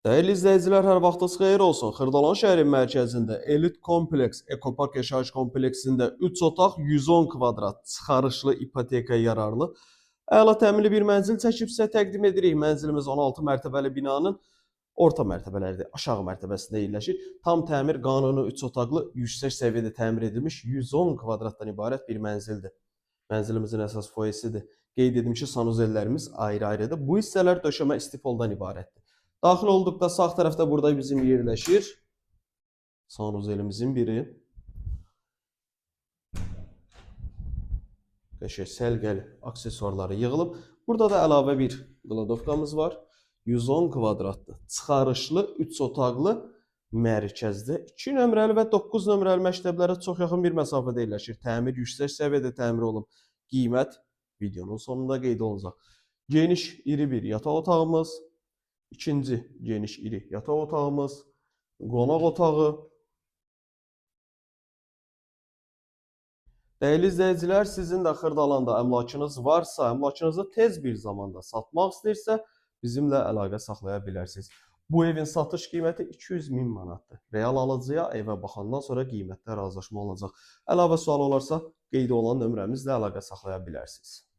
Dəyərli izləyicilər, hər vaxtınız xeyir olsun. Xırdalan şəhərin mərkəzində Elit Kompleks Ekopark yaşayış kompleksində 3 otaq 110 kvadrat çıxarışlı ipotekaya yararlı əla təminli bir mənzil çəkib sizə təqdim edirik. Mənzilimiz 16 mərtəbəli binanın orta mərtəbələrdə, aşağı mərtəbəsində yerləşir. Tam təmir qanuni 3 otaqlı yüksək səviyyədə təmir edilmiş 110 kvadratdan ibarət bir mənzildir. Mənzilimizin əsas foyesidir. Qeyd edim ki, sanuzellərimiz ayrı-ayrıdır. Bu hissələr döşəmə istifoldan ibarətdir. Daxil olduqda sağ tərəfdə burada bizim yerləşir sanuzelimizin biri. Qəşəng səlqəli aksesuarları yığılıb. Burada da əlavə bir qladovkamız var. 110 kvadratlı, çıxarışlı, 3 otaqlı mərkəzdə 2 nömrəli və 9 nömrəli məktəblərə çox yaxın bir məsafədə yerləşir. Təmir yüksək səviyyədə təmir olunub. Qiymət videonun sonunda qeyd olunacaq. Geniş, iri bir yataq otağımız. İkinci geniş iri yataq otağımız, qonaq otağı. Dəyərli izləyicilər, sizin də Xırdalanda əmlakınız varsa, əmlakınızı tez bir zamanda satmaq istəyirsə, bizimlə əlaqə saxlaya bilərsiniz. Bu evin satış qiyməti 200.000 manatdır. Real alıcıya evə baxandan sonra qiymətdə razılaşma olacaq. Əlavə sual olarsa, qeyd olunan nömrəmizlə əlaqə saxlaya bilərsiniz.